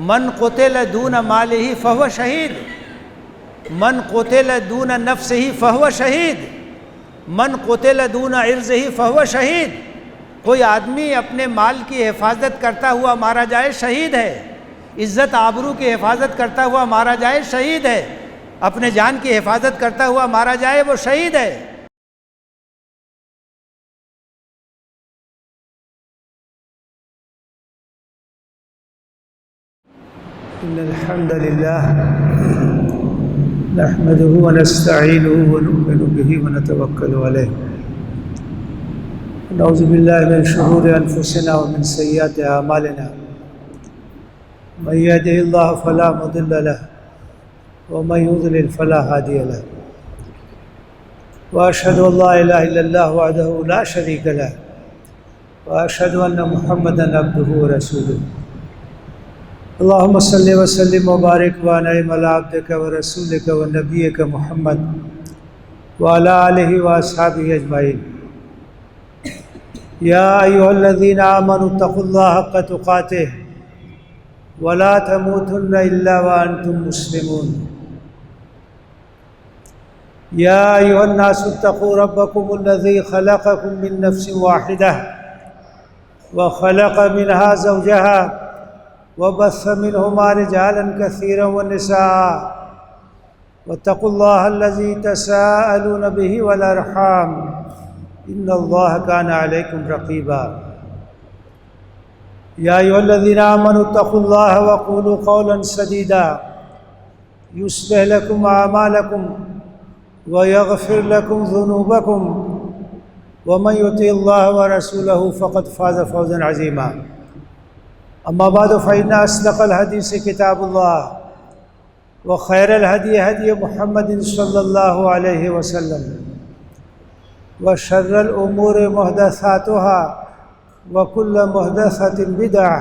من قتل دون مالہ فہو شہید، من قتل دون نفسہ فہو شہید، من قتل دون عرضہ فہو شہید۔ کوئی آدمی اپنے مال کی حفاظت کرتا ہوا مارا جائے شہید ہے، عزت آبرو کی حفاظت کرتا ہوا مارا جائے شہید ہے، اپنے جان کی حفاظت کرتا ہوا مارا جائے وہ شہید ہے۔ إن الحمد لله نحمده ونستعينه ونؤمن به ونتوكل عليه ونعوذ بالله من شرور أنفسنا ومن سيئات أعمالنا من يهده الله فلا مضل له ومن يضلل فلا هادي له وأشهد أن لا إله إلا الله وحده لا شريك له وأشهد أن محمدا عبده ورسوله اللهم صل وسلم وبارك وانعم على عبدك ورسولك ونبيك محمد وعلى آله وأصحابه أجمعين يا أيها الذين آمنوا اتقوا الله حق تقاته ولا تموتن إلا وأنتم مسلمون يا أيها الناس اتقوا ربكم الذي خلقكم من نفس واحدة وخلق منها زوجها وبث منهما رجالا كثيرا ونساء واتقوا الله الذي تساءلون به والأرحام إن الله كان عليكم رقيبا يا أيها الذين آمنوا اتقوا الله وقولوا قولا سديدا يصلح لكم أعمالكم ويغفر لكم ذنوبكم ومن يطع الله ورسوله فقد فاز فوزا عظيما أما بعد فإن أصدق الحديث كتاب الله وخير الهدي هدي محمد صلى الله عليه وسلم وشر الأمور محدثاتها وكل محدثة بدعة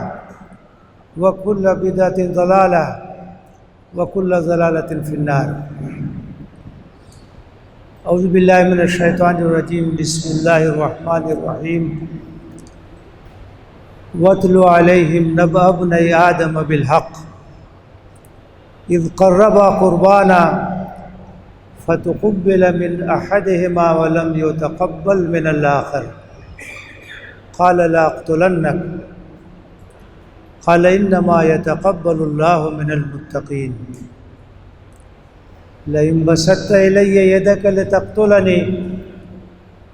وكل بدعة ضلالة وكل ضلالة في النار أعوذ بالله من الشيطان الرجيم بسم الله الرحمن الرحيم واتل عليهم نبأ ابني آدم بالحق إذ قربا قربانا فتقبل من أحدهما ولم يتقبل من الآخر قال لا أقتلنك قال إنما يتقبل الله من المتقين لئن بسطت إلي يدك لتقتلني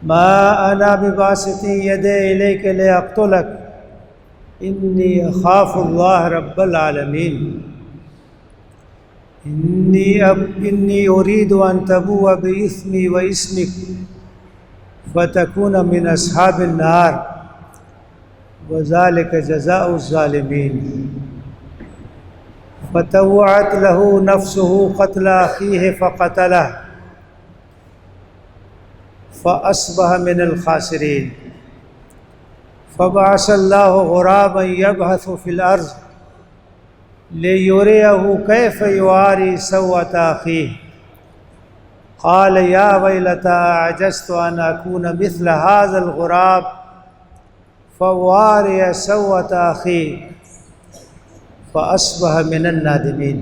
ما أنا بباسط يدي إليك لأقتلك إني أخاف الله رب العالمين إني أريد أن تبوء بإثمي وإثمك فتكون من أصحاب النار وذلك جزاء الظالمين فطوعت له نفسه قتل أخيه فقتله فأصبح من الخاسرين فبعث الله غرابا يبحث في الأرض ليريه كيف يواري سوءة أخيه قال يا ويلتى أعجزت أن أكون مثل هذا الغراب فواري سوءة أخي فأصبح من النادمين۔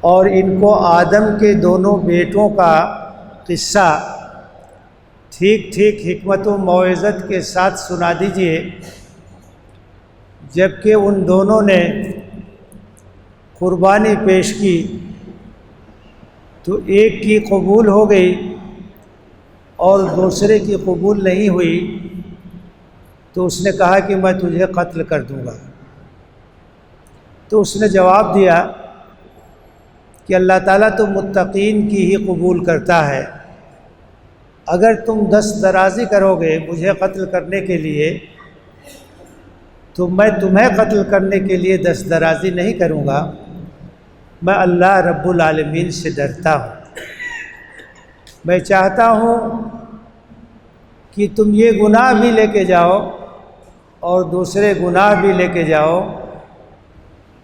اور ان کو آدم کے دونوں بیٹوں کا قصہ ٹھیک ٹھیک حکمت و موعظت کے ساتھ سنا دیجئے، جبکہ ان دونوں نے قربانی پیش کی تو ایک کی قبول ہو گئی اور دوسرے کی قبول نہیں ہوئی، تو اس نے کہا کہ میں تجھے قتل کر دوں گا۔ تو اس نے جواب دیا کہ اللہ تعالیٰ تو متقین کی ہی قبول کرتا ہے، اگر تم دست درازی کرو گے مجھے قتل کرنے کے لیے تو میں تمہیں قتل کرنے کے لیے دست درازی نہیں کروں گا، میں اللہ رب العالمین سے ڈرتا ہوں، میں چاہتا ہوں کہ تم یہ گناہ بھی لے کے جاؤ اور دوسرے گناہ بھی لے کے جاؤ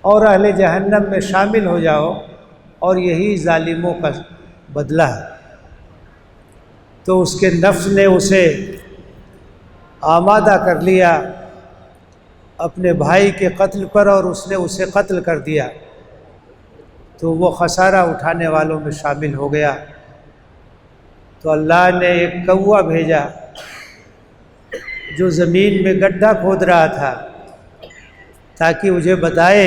اور اہل جہنم میں شامل ہو جاؤ، اور یہی ظالموں کا بدلہ ہے۔ تو اس کے نفس نے اسے آمادہ کر لیا، اپنے بھائی کے قتل پر اور اس نے اسے قتل کر دیا تو وہ خسارہ اٹھانے والوں میں شامل ہو گیا۔ تو اللہ نے ایک کوا بھیجا جو زمین میں گڈھا کھود رہا تھا تاکہ مجھے بتائے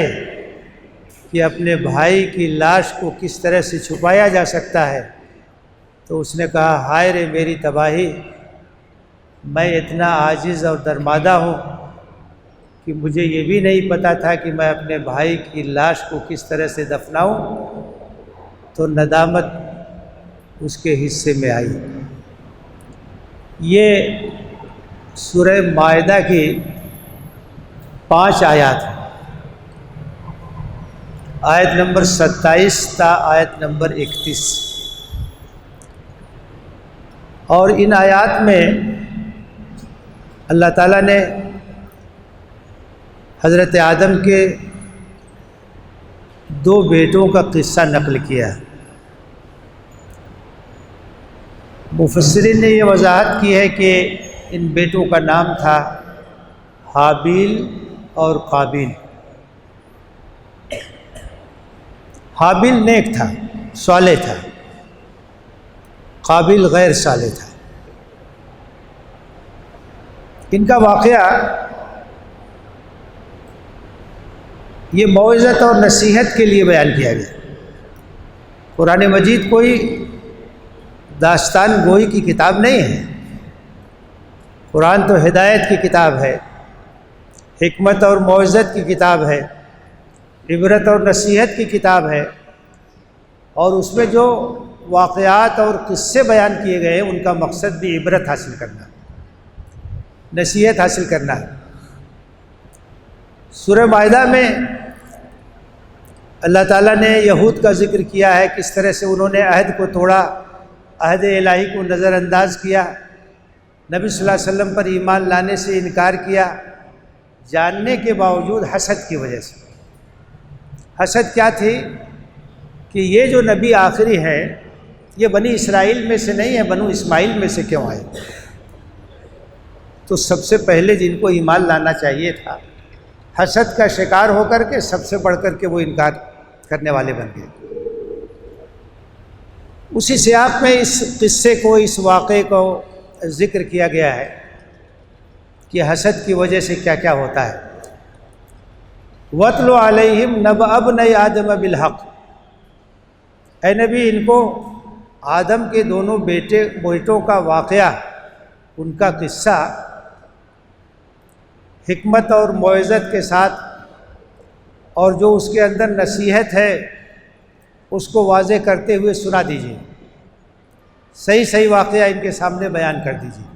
کہ اپنے بھائی کی لاش کو کس طرح سے چھپایا جا سکتا ہے۔ تو اس نے کہا ہائے رے میری تباہی، میں اتنا عاجز اور درمادہ ہوں کہ مجھے یہ بھی نہیں پتہ تھا کہ میں اپنے بھائی کی لاش کو کس طرح سے دفناؤں۔ تو ندامت اس کے حصے میں آئی۔ یہ سورہ مائدہ کی 5 آیات ہیں، آیت نمبر 27 تا آیت نمبر 31۔ اور ان آیات میں اللہ تعالیٰ نے حضرت آدم کے 2 بیٹوں کا قصہ نقل کیا۔ مفسرین نے یہ وضاحت کی ہے کہ ان بیٹوں کا نام تھا حابیل اور قابیل۔ حابیل نیک تھا، صالح تھا، قابیل غیر صالح تھا۔ ان کا واقعہ یہ موعظت اور نصیحت کے لیے بیان کیا گیا۔ قرآن مجید کوئی داستان گوئی کی کتاب نہیں ہے، قرآن تو ہدایت کی کتاب ہے، حکمت اور موعظت کی کتاب ہے، عبرت اور نصیحت کی کتاب ہے، اور اس میں جو واقعات اور قصے بیان کیے گئے ان کا مقصد بھی عبرت حاصل کرنا، نصیحت حاصل کرنا ہے۔ سورہ مائدہ میں اللہ تعالیٰ نے یہود کا ذکر کیا ہے، کس طرح سے انہوں نے عہد کو توڑا، عہد الہی کو نظر انداز کیا، نبی صلی اللہ علیہ وسلم پر ایمان لانے سے انکار کیا، جاننے کے باوجود حسد کی وجہ سے۔ حسد کیا تھی کہ یہ جو نبی آخری ہے یہ بنی اسرائیل میں سے نہیں ہے، بنو اسماعیل میں سے کیوں آئے؟ تو سب سے پہلے جن کو ایمان لانا چاہیے تھا، حسد کا شکار ہو کر کے سب سے بڑھ کر کے وہ انکار کرنے والے بن گئے۔ اسی سیاق میں اس قصے کو، اس واقعے کو ذکر کیا گیا ہے کہ حسد کی وجہ سے کیا کیا ہوتا ہے۔ وَاتْلُ عَلَيْهِمْ نَبَأَ ابْنَيْ آدَمَ بِالْحَقِّ، اے نبی ان کو آدم کے دونوں بیٹوں کا واقعہ، ان کا قصہ حکمت اور موعظت کے ساتھ، اور جو اس کے اندر نصیحت ہے اس کو واضح کرتے ہوئے سنا دیجیے، صحیح صحیح واقعہ ان کے سامنے بیان کر دیجیے۔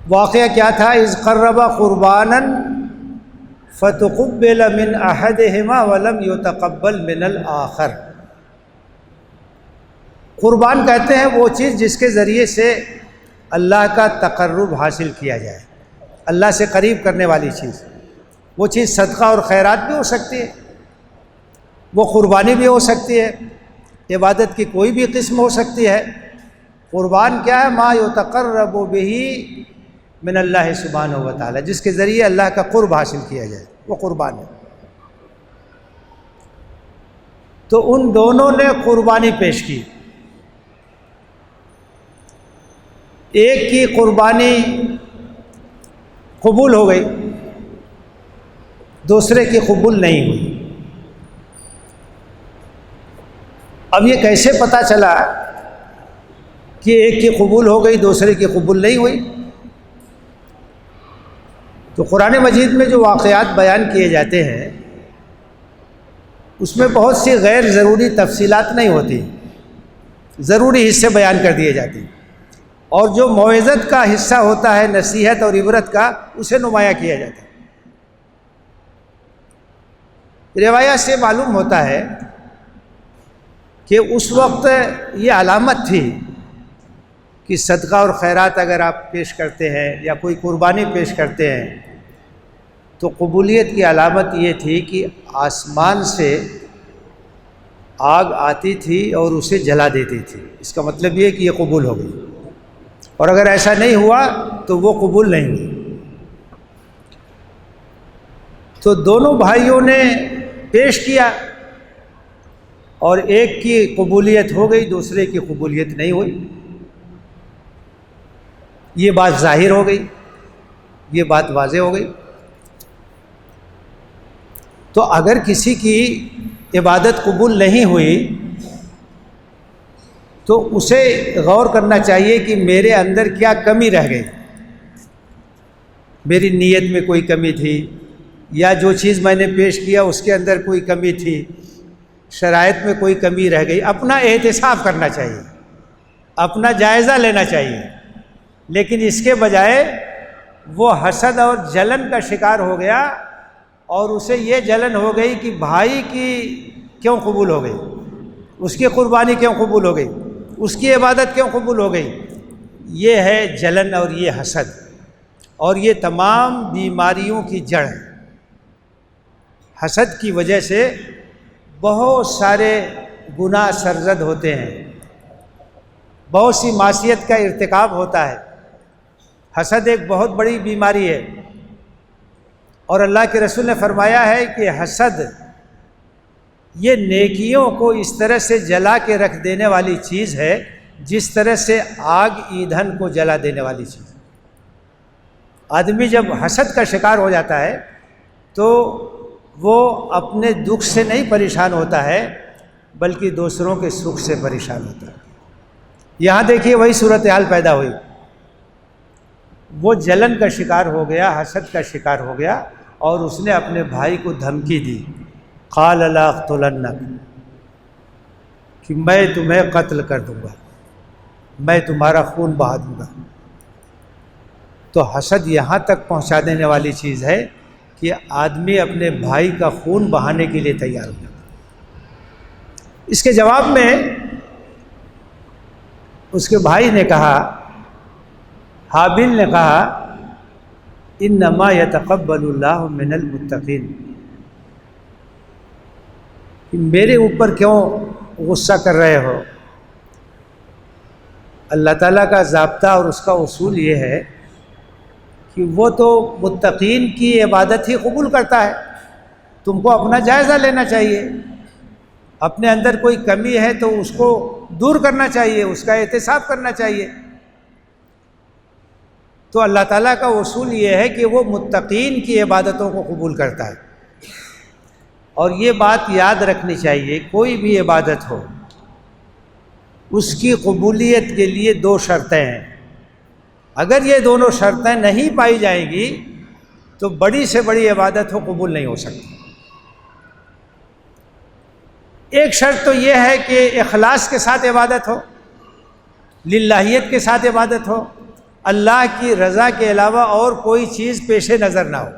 واقعہ کیا تھا؟ اذ قربا قربانا فتقبل من احدهما ولم يتقبل من الآخر۔ قربان کہتے ہیں وہ چیز جس کے ذریعے سے اللہ کا تقرب حاصل کیا جائے، اللہ سے قریب کرنے والی چیز۔ وہ چیز صدقہ اور خیرات بھی ہو سکتی ہے، وہ قربانی بھی ہو سکتی ہے، عبادت کی کوئی بھی قسم ہو سکتی ہے۔ قربان کیا ہے؟ ما یتقرب بہ من اللہ سبحانہ و تعالی، جس کے ذریعے اللہ کا قرب حاصل کیا جائے، وہ قربان ہے۔ تو ان دونوں نے قربانی پیش کی، ایک کی قربانی قبول ہو گئی، دوسرے کی قبول نہیں ہوئی۔ اب یہ کیسے پتہ چلا کہ ایک کی قبول ہو گئی دوسرے کی قبول نہیں ہوئی؟ تو قرآن مجید میں جو واقعات بیان کیے جاتے ہیں اس میں بہت سی غیر ضروری تفصیلات نہیں ہوتی، ضروری حصے بیان کر دیے جاتے ہیں، اور جو موعظت کا حصہ ہوتا ہے، نصیحت اور عبرت کا، اسے نمایاں کیا جاتا ہے۔ روایات سے معلوم ہوتا ہے کہ اس وقت یہ علامت تھی کہ صدقہ اور خیرات اگر آپ پیش کرتے ہیں یا کوئی قربانی پیش کرتے ہیں تو قبولیت کی علامت یہ تھی کہ آسمان سے آگ آتی تھی اور اسے جلا دیتی تھی۔ اس کا مطلب یہ کہ یہ قبول ہو گئی، اور اگر ایسا نہیں ہوا تو وہ قبول نہیں ہوئی۔ تو دونوں بھائیوں نے پیش کیا اور ایک کی قبولیت ہو گئی، دوسرے کی قبولیت نہیں ہوئی۔ یہ بات ظاہر ہو گئی، یہ بات واضح ہو گئی۔ تو اگر کسی کی عبادت قبول نہیں ہوئی تو اسے غور کرنا چاہیے کہ میرے اندر کیا کمی رہ گئی، میری نیت میں کوئی کمی تھی، یا جو چیز میں نے پیش کیا اس کے اندر کوئی کمی تھی، شرائط میں کوئی کمی رہ گئی۔ اپنا احتساب کرنا چاہیے، اپنا جائزہ لینا چاہیے، لیکن اس کے بجائے وہ حسد اور جلن کا شکار ہو گیا، اور اسے یہ جلن ہو گئی کہ بھائی کی کیوں قبول ہو گئی، اس کی قربانی کیوں قبول ہو گئی، اس کی عبادت کیوں قبول ہو گئی۔ یہ ہے جلن اور یہ حسد، اور یہ تمام بیماریوں کی جڑ ہے۔ حسد کی وجہ سے بہت سارے گناہ سرزد ہوتے ہیں، بہت سی معصیت کا ارتکاب ہوتا ہے۔ حسد ایک بہت بڑی بیماری ہے، اور اللہ کے رسول نے فرمایا ہے کہ حسد یہ نیکیوں کو اس طرح سے جلا کے رکھ دینے والی چیز ہے جس طرح سے آگ ایندھن کو جلا دینے والی چیز۔ آدمی جب حسد کا شکار ہو جاتا ہے تو وہ اپنے دکھ سے نہیں پریشان ہوتا ہے، بلکہ دوسروں کے سکھ سے پریشان ہوتا ہے۔ یہاں دیکھیے وہی صورتحال پیدا ہوئی، وہ جلن کا شکار ہو گیا، حسد کا شکار ہو گیا، اور اس نے اپنے بھائی کو دھمکی دی، قال لا اقتلنک، کہ میں تمہیں قتل کر دوں گا، میں تمہارا خون بہا دوں گا۔ تو حسد یہاں تک پہنچا دینے والی چیز ہے کہ آدمی اپنے بھائی کا خون بہانے کے لیے تیار ہو جاتا۔ اس کے جواب میں اس کے بھائی نے کہا، حابیل نے کہا، انما یتقبل اللہ من المتقین، کہ میرے اوپر کیوں غصہ کر رہے ہو؟ اللہ تعالیٰ کا ضابطہ اور اس کا اصول یہ ہے کہ وہ تو متقین کی عبادت ہی قبول کرتا ہے۔ تم کو اپنا جائزہ لینا چاہیے، اپنے اندر کوئی کمی ہے تو اس کو دور کرنا چاہیے، اس کا احتساب کرنا چاہیے۔ تو اللہ تعالیٰ کا اصول یہ ہے کہ وہ متقین کی عبادتوں کو قبول کرتا ہے۔ اور یہ بات یاد رکھنی چاہیے، کوئی بھی عبادت ہو اس کی قبولیت کے لیے دو شرطیں ہیں۔ اگر یہ دونوں شرطیں نہیں پائی جائیں گی تو بڑی سے بڑی عبادت ہو قبول نہیں ہو سکتی۔ ایک شرط تو یہ ہے کہ اخلاص کے ساتھ عبادت ہو، للہیت کے ساتھ عبادت ہو، اللہ کی رضا کے علاوہ اور کوئی چیز پیش نظر نہ ہو۔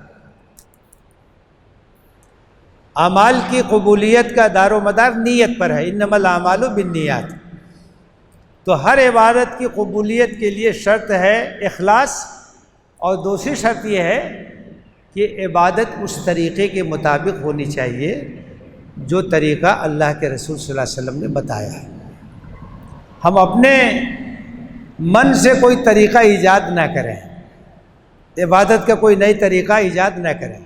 اعمال کی قبولیت کا دار و مدار نیت پر ہے، انما الاعمال بالنیات۔ تو ہر عبادت کی قبولیت کے لیے شرط ہے اخلاص، اور دوسری شرط یہ ہے کہ عبادت اس طریقے کے مطابق ہونی چاہیے جو طریقہ اللہ کے رسول صلی اللہ علیہ وسلم نے بتایا ہے۔ ہم اپنے من سے کوئی طریقہ ایجاد نہ کریں، عبادت کا کوئی نئی طریقہ ایجاد نہ کریں۔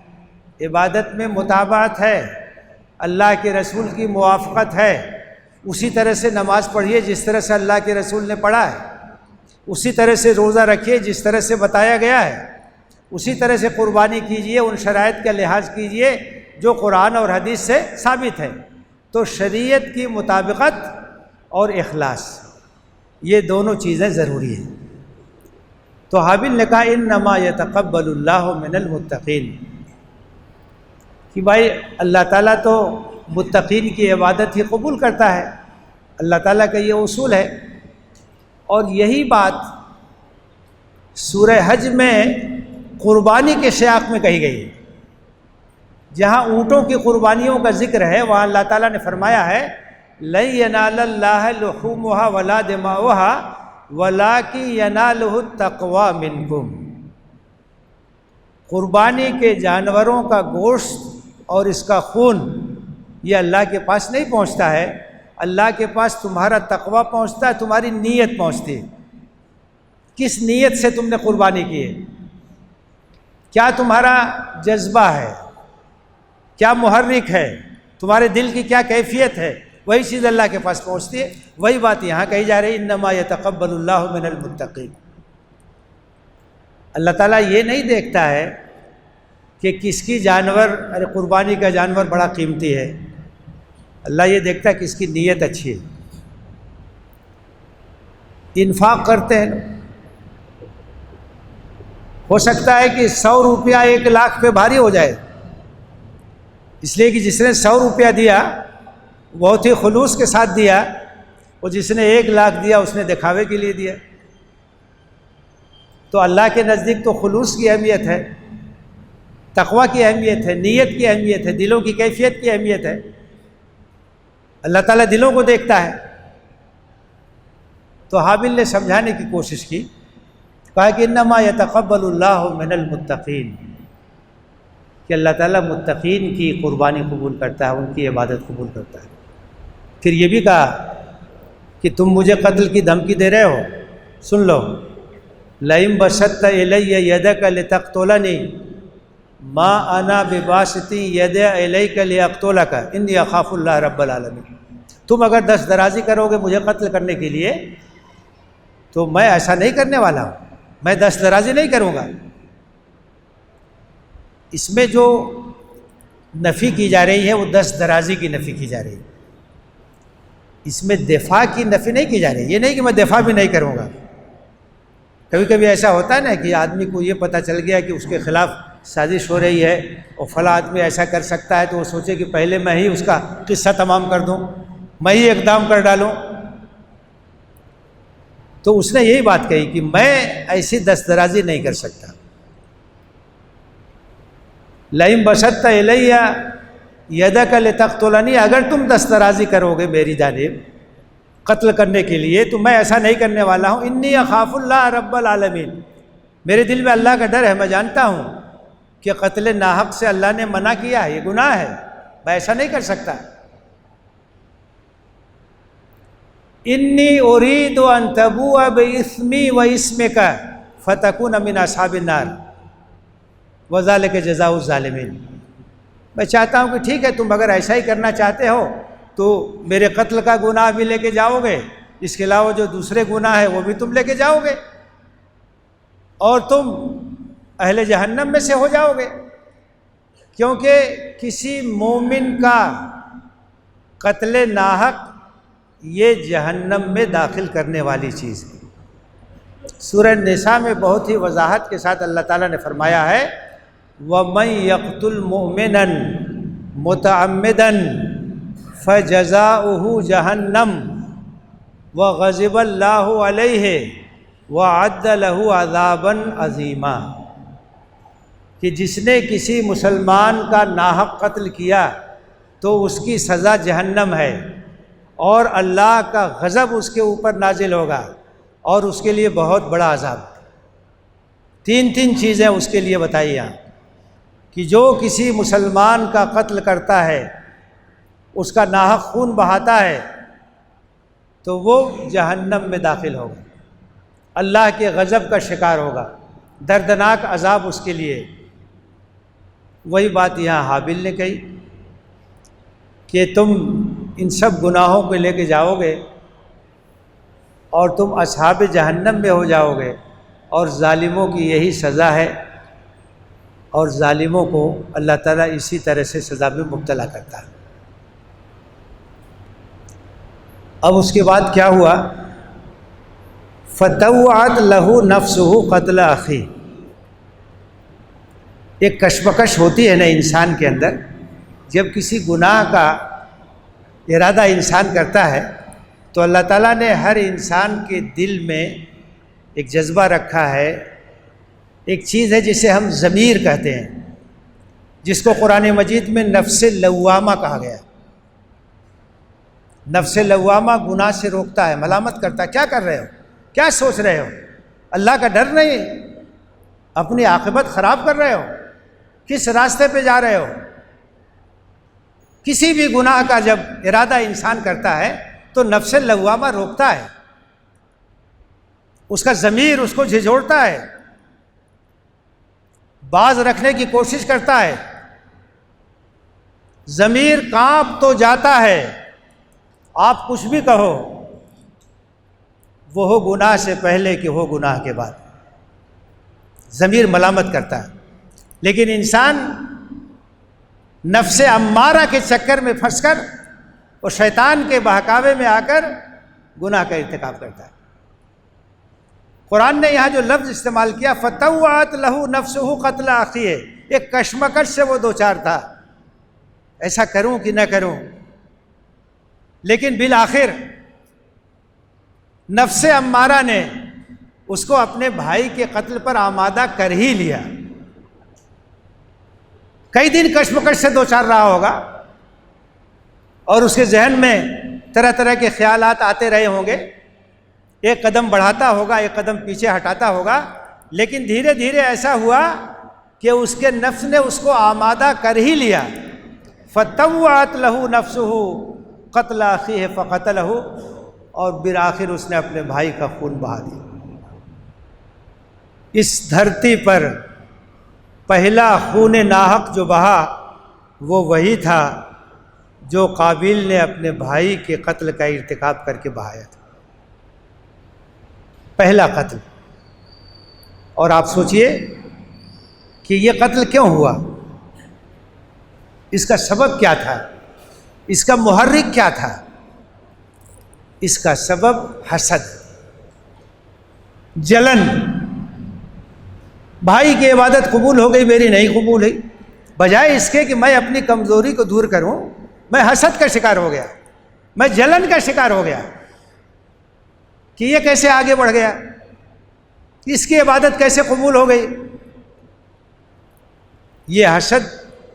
عبادت میں مطابعت ہے، اللہ کے رسول کی موافقت ہے۔ اسی طرح سے نماز پڑھیے جس طرح سے اللہ کے رسول نے پڑھا ہے، اسی طرح سے روزہ رکھیے جس طرح سے بتایا گیا ہے، اسی طرح سے قربانی کیجیے، ان شرائط کا لحاظ کیجیے جو قرآن اور حدیث سے ثابت ہے۔ تو شریعت کی مطابقت اور اخلاص، یہ دونوں چیزیں ضروری ہیں۔ تو حابیل نے کہا انما یتقبل اللہ من المتقین، کہ بھائی اللہ تعالیٰ تو متقین کی عبادت ہی قبول کرتا ہے، اللہ تعالیٰ کا یہ اصول ہے۔ اور یہی بات سورہ حج میں قربانی کے سیاق میں کہی گئی ہے۔ جہاں اونٹوں کی قربانیوں کا ذکر ہے وہاں اللہ تعالیٰ نے فرمایا ہے لَن يَنَالَ اللَّهَ لُحُومُهَا وَلَا دِمَاؤُهَا وَلَٰكِن يَنَالُهُ التَّقْوَىٰ مِنكُمْ۔ قربانی کے جانوروں کا گوشت اور اس کا خون یہ اللہ کے پاس نہیں پہنچتا ہے، اللہ کے پاس تمہارا تقویٰ پہنچتا ہے، تمہاری نیت پہنچتی ہے۔ کس نیت سے تم نے قربانی کی ہے، کیا تمہارا جذبہ ہے، کیا محرک ہے، تمہارے دل کی کیا کیفیت ہے، وہی چیز اللہ کے پاس پہنچتی ہے۔ وہی بات یہاں کہی جا رہی ہے، انما یتقبل اللہ من المتقین۔ اللہ تعالیٰ یہ نہیں دیکھتا ہے کہ کس کی جانور، ارے قربانی کا جانور بڑا قیمتی ہے، اللہ یہ دیکھتا ہے کس کی نیت اچھی ہے۔ انفاق کرتے ہیں، ہو سکتا ہے کہ 100 روپیہ 1 لاکھ پہ بھاری ہو جائے، اس لیے کہ جس نے 100 روپیہ دیا بہت ہی خلوص کے ساتھ دیا، اور جس نے 1 لاکھ دیا اس نے دکھاوے کے لیے دیا۔ تو اللہ کے نزدیک تو خلوص کی اہمیت ہے، تقویٰ کی اہمیت ہے، نیت کی اہمیت ہے، دلوں کی کیفیت کی اہمیت ہے۔ اللہ تعالیٰ دلوں کو دیکھتا ہے۔ تو حابیل نے سمجھانے کی کوشش کی، کہا کہ انما یتقبل اللہ من المتقین، کہ اللہ تعالیٰ متقین کی قربانی قبول کرتا ہے، ان کی عبادت قبول کرتا ہے۔ پھر یہ بھی کہا کہ تم مجھے قتل کی دھمکی دے رہے ہو، سن لو، لئن بسطت الی یدک لتقتلنی ما انا بباسط یدی الیک لاقتلک انی اخاف اللہ رب العالمین۔ تم اگر دست درازی کرو گے مجھے قتل کرنے کے لیے تو میں ایسا نہیں کرنے والا ہوں، میں دست درازی نہیں کروں گا۔ اس میں جو نفی کی جا رہی ہے وہ دست درازی کی نفی کی جا رہی ہے، اس میں دفاع کی نفی نہیں کی جا رہی۔ یہ نہیں کہ میں دفاع بھی نہیں کروں گا۔ کبھی کبھی ایسا ہوتا ہے نا کہ آدمی کو یہ پتہ چل گیا کہ اس کے خلاف سازش ہو رہی ہے اور فلاں آدمی ایسا کر سکتا ہے، تو وہ سوچے کہ پہلے میں ہی اس کا قصہ تمام کر دوں، میں ہی اقدام کر ڈالوں۔ تو اس نے یہی بات کہی کہ میں ایسی دست درازی نہیں کر سکتا۔ لئن بسطت الی یدک لتقتلنی، اگر تم دست درازی کرو گے میری جانب قتل کرنے کے لیے تو میں ایسا نہیں کرنے والا ہوں۔ انی اخاف اللہ رب العالمین، میرے دل میں اللہ کا ڈر ہے، میں جانتا ہوں کہ قتل ناحق سے اللہ نے منع کیا ہے، یہ گناہ ہے، میں ایسا نہیں کر سکتا۔ انی ارید ان تبوء باسمی و اسمک فتکون من اصحاب النار وذلک جزاء الظالمین۔ میں چاہتا ہوں کہ ٹھیک ہے، تم اگر ایسا ہی کرنا چاہتے ہو تو میرے قتل کا گناہ بھی لے کے جاؤ گے، اس کے علاوہ جو دوسرے گناہ ہیں وہ بھی تم لے کے جاؤ گے، اور تم اہل جہنم میں سے ہو جاؤ گے، کیونکہ کسی مومن کا قتل ناحق یہ جہنم میں داخل کرنے والی چیز ہے۔ سورہ نساء میں بہت ہی وضاحت کے ساتھ اللہ تعالیٰ نے فرمایا ہے وَمَن يَقْتُلْ مُؤْمِنًا مُتَعَمِّدًا فَجَزَاؤُهُ جَهَنَّمُ وَغَضِبَ اللَّهُ عَلَيْهِ وَأَعَدَّ لَهُ عَذَابًا عَظِيمًا، کہ جس نے کسی مسلمان کا ناحق قتل کیا تو اس کی سزا جہنم ہے، اور اللہ کا غضب اس کے اوپر نازل ہوگا، اور اس کے لیے بہت بڑا عذاب۔ تین چیزیں اس کے لیے بتائی یہاں، کہ جو کسی مسلمان کا قتل کرتا ہے، اس کا ناحق خون بہاتا ہے، تو وہ جہنم میں داخل ہوگا، اللہ کے غضب کا شکار ہوگا، دردناک عذاب اس کے لیے۔ وہی بات یہاں حابیل نے کہی کہ تم ان سب گناہوں کو لے کے جاؤ گے اور تم اصحاب جہنم میں ہو جاؤ گے، اور ظالموں کی یہی سزا ہے، اور ظالموں کو اللہ تعالیٰ اسی طرح سے سزا میں مبتلا کرتا ہے۔ اب اس کے بعد کیا ہوا؟ فَطَوَّعَتْ لَهُ نَفْسُهُ قَتْلَ أَخِيهِ۔ ایک کشمکش ہوتی ہے نا انسان کے اندر، جب کسی گناہ کا ارادہ انسان کرتا ہے تو اللہ تعالیٰ نے ہر انسان کے دل میں ایک جذبہ رکھا ہے، ایک چیز ہے جسے ہم ضمیر کہتے ہیں، جس کو قرآن مجید میں نفس لوامہ کہا گیا۔ نفس لوامہ گناہ سے روکتا ہے، ملامت کرتا ہے، کیا کر رہے ہو، کیا سوچ رہے ہو، اللہ کا ڈر نہیں، اپنی عاقبت خراب کر رہے ہو، کس راستے پہ جا رہے ہو۔ کسی بھی گناہ کا جب ارادہ انسان کرتا ہے تو نفس لوامہ روکتا ہے، اس کا ضمیر اس کو جھنجھوڑتا ہے، باز رکھنے کی کوشش کرتا ہے، ضمیر کانپ تو جاتا ہے، آپ کچھ بھی کہو وہ ہو گناہ سے پہلے کہ ہو گناہ کے بعد، ضمیر ملامت کرتا ہے۔ لیکن انسان نفس امارہ کے چکر میں پھنس کر اور شیطان کے بہکاوے میں آ کر گناہ کا ارتکاب کرتا ہے۔ قرآن نے یہاں جو لفظ استعمال کیا فَطَوَّعَتْ لَهُ نَفْسُهُ قَتْلَ أَخِيهِ، ایک کشمکش سے وہ دوچار تھا، ایسا کروں کہ نہ کروں، لیکن بالآخر نفس امارہ نے اس کو اپنے بھائی کے قتل پر آمادہ کر ہی لیا۔ کئی دن کشمکش سے دوچار رہا ہوگا اور اس کے ذہن میں طرح طرح کے خیالات آتے رہے ہوں گے، ایک قدم بڑھاتا ہوگا، ایک قدم پیچھے ہٹاتا ہوگا، لیکن دھیرے دھیرے ایسا ہوا کہ اس کے نفس نے اس کو آمادہ کر ہی لیا۔ فَطَوَّعَتْ لَهُ نَفْسُهُ قَتْلَ أَخِيهِ فَقَتَلَهُ، اور بالآخر اس نے اپنے بھائی کا خون بہا دیا۔ اس دھرتی پر پہلا خون ناحق جو بہا وہ وہی تھا جو قابیل نے اپنے بھائی کے قتل کا ارتکاب کر کے بہایا تھا، پہلا قتل۔ اور آپ سوچئے کہ یہ قتل کیوں ہوا، اس کا سبب کیا تھا، اس کا محرک کیا تھا؟ اس کا سبب حسد، جلن۔ بھائی کی عبادت قبول ہو گئی، میری نہیں قبول ہوئی، بجائے اس کے کہ میں اپنی کمزوری کو دور کروں، میں حسد کا شکار ہو گیا، میں جلن کا شکار ہو گیا کہ یہ کیسے آگے بڑھ گیا، اس کی عبادت کیسے قبول ہو گئی۔ یہ حسد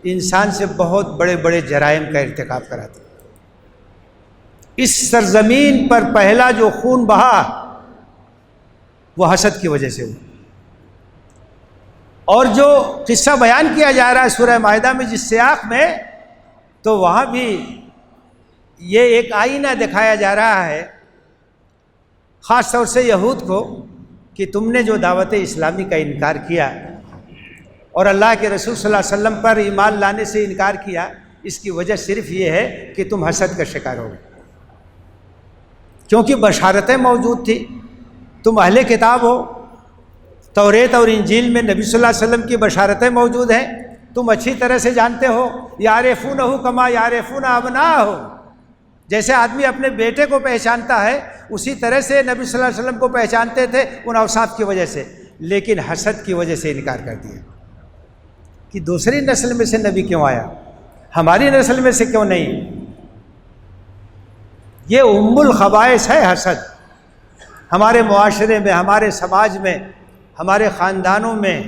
انسان سے بہت بڑے بڑے جرائم کا ارتکاب کراتا ہے۔ اس سرزمین پر پہلا جو خون بہا وہ حسد کی وجہ سے ہوا، اور جو قصہ بیان کیا جا رہا ہے سورہ مائدہ میں جس سیاق میں، تو وہاں بھی یہ ایک آئینہ دکھایا جا رہا ہے خاص طور سے یہود کو کہ تم نے جو دعوت اسلامی کا انکار کیا اور اللہ کے رسول صلی اللہ علیہ وسلم پر ایمان لانے سے انکار کیا، اس کی وجہ صرف یہ ہے کہ تم حسد کا شکار ہو گئے، کیونکہ بشارتیں موجود تھی، تم اہل کتاب ہو، توریت اور انجیل میں نبی صلی اللہ علیہ وسلم کی بشارتیں موجود ہیں، تم اچھی طرح سے جانتے ہو، یعرفونہ کما یعرفون ابناءہم، جیسے آدمی اپنے بیٹے کو پہچانتا ہے اسی طرح سے نبی صلی اللہ علیہ وسلم کو پہچانتے تھے ان اوصاف کی وجہ سے، لیکن حسد کی وجہ سے انکار کر دیا کہ دوسری نسل میں سے نبی کیوں آیا، ہماری نسل میں سے کیوں نہیں۔ یہ ام الخبائث ہے حسد، ہمارے معاشرے میں، ہمارے سماج میں، ہمارے خاندانوں میں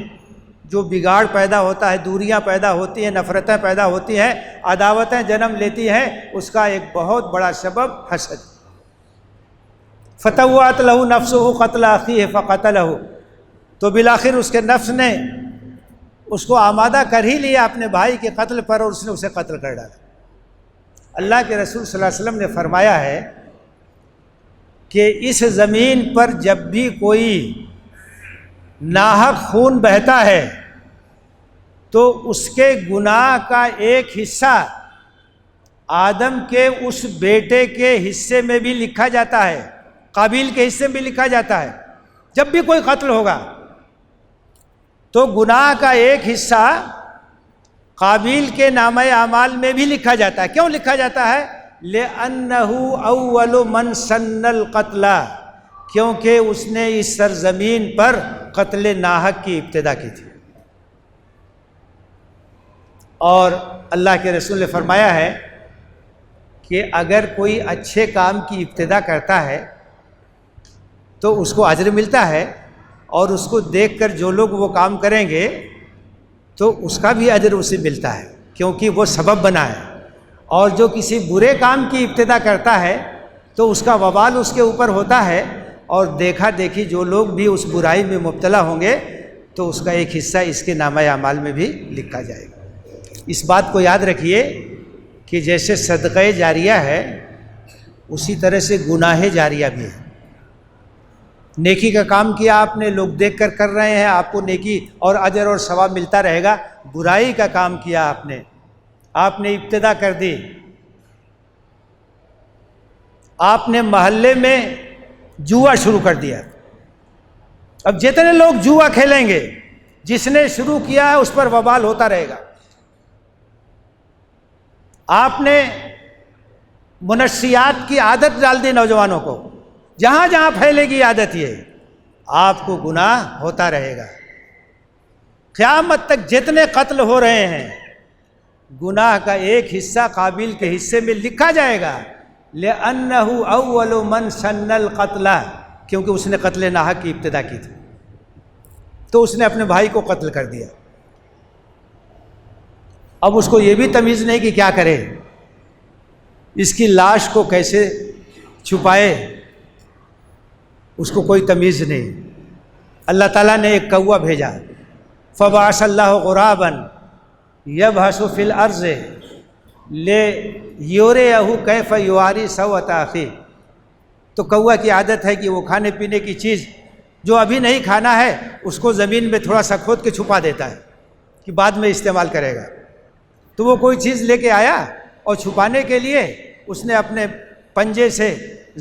جو بگاڑ پیدا ہوتا ہے، دوریاں پیدا ہوتی ہیں، نفرتیں پیدا ہوتی ہیں، عداوتیں جنم لیتی ہیں، اس کا ایک بہت بڑا سبب حسد۔ فَطَوَّعَتْ لَهُ نَفْسُهُ قَتْلَ أَخِيهِ فَقَتَلَهُ، تو بالآخر اس کے نفس نے اس کو آمادہ کر ہی لیا اپنے بھائی کے قتل پر، اور اس نے اسے قتل کر ڈالا۔ اللہ کے رسول صلی اللہ علیہ وسلم نے فرمایا ہے کہ اس زمین پر جب بھی کوئی ناحق خون بہتا ہے تو اس کے گناہ کا ایک حصہ آدم کے اس بیٹے کے حصے میں بھی لکھا جاتا ہے، قابیل کے حصے میں بھی لکھا جاتا ہے۔ جب بھی کوئی قتل ہوگا تو گناہ کا ایک حصہ قابیل کے نامہ اعمال میں بھی لکھا جاتا ہے۔ کیوں لکھا جاتا ہے؟ لِأَنَّهُ أَوَّلُ مَنْ سَنَّ الْقَتْلَ، کیونکہ اس نے اس سرزمین پر قتل ناحق کی ابتدا کی تھی۔ اور اللہ کے رسول نے فرمایا ہے کہ اگر کوئی اچھے کام کی ابتدا کرتا ہے تو اس کو اجر ملتا ہے، اور اس کو دیکھ کر جو لوگ وہ کام کریں گے تو اس کا بھی اجر اسے ملتا ہے، کیونکہ وہ سبب بنا ہے۔ اور جو کسی برے کام کی ابتدا کرتا ہے تو اس کا وبال اس کے اوپر ہوتا ہے، اور دیکھا دیکھی جو لوگ بھی اس برائی میں مبتلا ہوں گے تو اس کا ایک حصہ اس کے نامہ اعمال میں بھی لکھا جائے گا۔ اس بات کو یاد رکھیے کہ جیسے صدقہ جاریہ ہے اسی طرح سے گناہ جاریہ بھی ہے۔ نیکی کا کام کیا آپ نے، لوگ دیکھ کر کر رہے ہیں، آپ کو نیکی اور اجر اور ثواب ملتا رہے گا۔ برائی کا کام کیا آپ نے، آپ نے ابتدا کر دی، آپ نے محلے میں جوا شروع کر دیا۔ اب جتنے لوگ جوا کھیلیں گے، جس نے شروع کیا ہے اس پر وبال ہوتا رہے گا۔ آپ نے منشیات کی عادت ڈال دی نوجوانوں کو، جہاں جہاں پھیلے گی عادت یہ، آپ کو گناہ ہوتا رہے گا۔ قیامت تک جتنے قتل ہو رہے ہیں، گناہ کا ایک حصہ قابیل کے حصے میں لکھا جائے گا، لِأَنَّهُ أَوَّلُ مَنْ سَنَّ الْقَتْلَ، کیونکہ اس نے قتل ناحق کی ابتدا کی تھی، تو اس نے اپنے بھائی کو قتل کر دیا۔ اب اس کو یہ بھی تمیز نہیں کہ کیا کرے، اس کی لاش کو کیسے چھپائے، اس کو کوئی تمیز نہیں۔ اللہ تعالیٰ نے ایک کوا بھیجا، فَبَعَثَ اللَّهُ غُرَابًا يَبْحَثُ فِي الْأَرْضِ لِيُرِيَهُ كَيْفَ يُوَارِي سَوْءَةَ أَخِيهِ۔ تو کوا کی عادت ہے کہ وہ کھانے پینے کی چیز جو ابھی نہیں کھانا ہے اس کو زمین میں تھوڑا سا کھود کے چھپا دیتا ہے کہ بعد میں استعمال کرے گا۔ تو وہ کوئی چیز لے کے آیا اور چھپانے کے لیے اس نے اپنے پنجے سے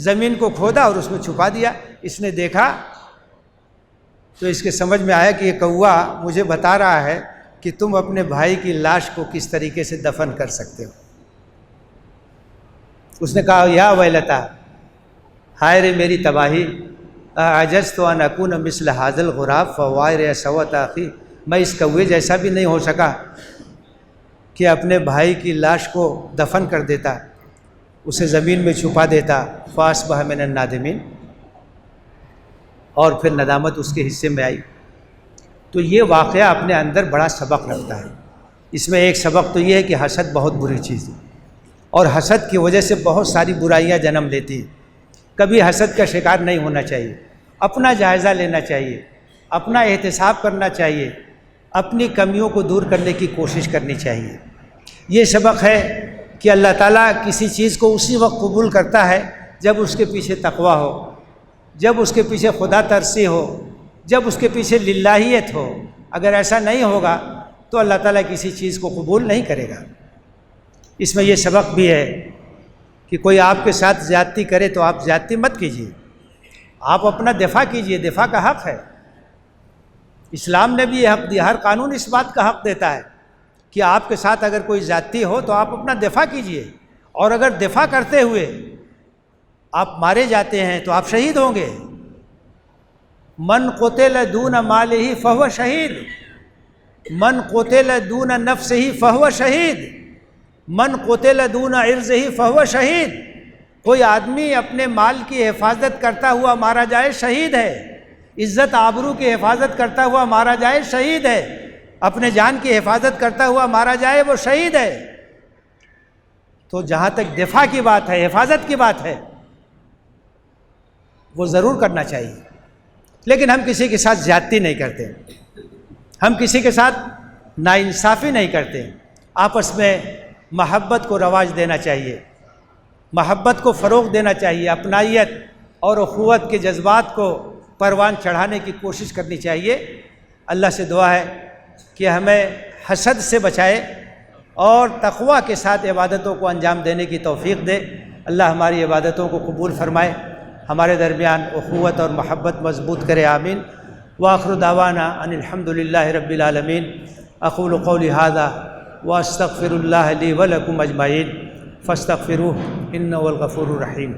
زمین کو کھودا اور اس میں چھپا دیا۔ اس نے دیکھا تو اس کے سمجھ میں آیا کہ یہ کوا مجھے بتا رہا ہے کہ تم اپنے بھائی کی لاش کو کس طریقے سے دفن کر سکتے ہو۔ اس نے کہا یا ویلتا، ہائے رے میری تباہی، عجزت ان اکون مثل ھذا الغراب فواری سوءة اخی، میں اس کوے جیسا بھی نہیں ہو سکا کہ اپنے بھائی کی لاش کو دفن کر دیتا، اسے زمین میں چھپا دیتا، فاصبح من النادمین، اور پھر ندامت اس کے حصے میں آئی۔ تو یہ واقعہ اپنے اندر بڑا سبق رکھتا ہے۔ اس میں ایک سبق تو یہ ہے کہ حسد بہت بری چیز ہے، اور حسد کی وجہ سے بہت ساری برائیاں جنم لیتی ہیں۔ کبھی حسد کا شکار نہیں ہونا چاہیے، اپنا جائزہ لینا چاہیے، اپنا احتساب کرنا چاہیے، اپنی کمیوں کو دور کرنے کی کوشش کرنی چاہیے۔ یہ سبق ہے کہ اللہ تعالیٰ کسی چیز کو اسی وقت قبول کرتا ہے جب اس کے پیچھے تقویٰ ہو، جب اس کے پیچھے خدا ترسی ہو، جب اس کے پیچھے للہیت ہو۔ اگر ایسا نہیں ہوگا تو اللہ تعالیٰ کسی چیز کو قبول نہیں کرے گا۔ اس میں یہ سبق بھی ہے کہ کوئی آپ کے ساتھ زیادتی کرے تو آپ زیادتی مت کیجیے، آپ اپنا دفاع کیجیے، دفاع کا حق ہے۔ اسلام نے بھی یہ حق دیا، ہر قانون اس بات کا حق دیتا ہے کہ آپ کے ساتھ اگر کوئی زیادتی ہو تو آپ اپنا دفاع کیجیے، اور اگر دفاع کرتے ہوئے آپ مارے جاتے ہیں تو آپ شہید ہوں گے۔ من قتل دون مالہ فہو شہید، من قتل دون نفسہ فہو شہید، من قتل دون عرضہ فہو شہید۔ کوئی آدمی اپنے مال کی حفاظت کرتا ہوا مارا جائے شہید ہے، عزت آبرو کی حفاظت کرتا ہوا مارا جائے شہید ہے، اپنے جان کی حفاظت کرتا ہوا مارا جائے وہ شہید ہے۔ تو جہاں تک دفاع کی بات ہے، حفاظت کی بات ہے، وہ ضرور کرنا چاہیے، لیکن ہم کسی کے ساتھ زیادتی نہیں کرتے، ہم کسی کے ساتھ ناانصافی نہیں کرتے۔ آپس میں محبت کو رواج دینا چاہیے، محبت کو فروغ دینا چاہیے، اپنائیت اور اخوت کے جذبات کو پروان چڑھانے کی کوشش کرنی چاہیے۔ اللہ سے دعا ہے کہ ہمیں حسد سے بچائے اور تقویٰ کے ساتھ عبادتوں کو انجام دینے کی توفیق دے۔ اللہ ہماری عبادتوں کو قبول فرمائے، ہمارے درمیان اخوت اور محبت مضبوط کرے، آمین۔ وآخر دعوانا ان الحمد للہ رب العالمین۔ اقول قولی ھذا واستغفر اللہ لی ولکم اجمعین فاستغفروہ انہ هو الغفور الرحیم۔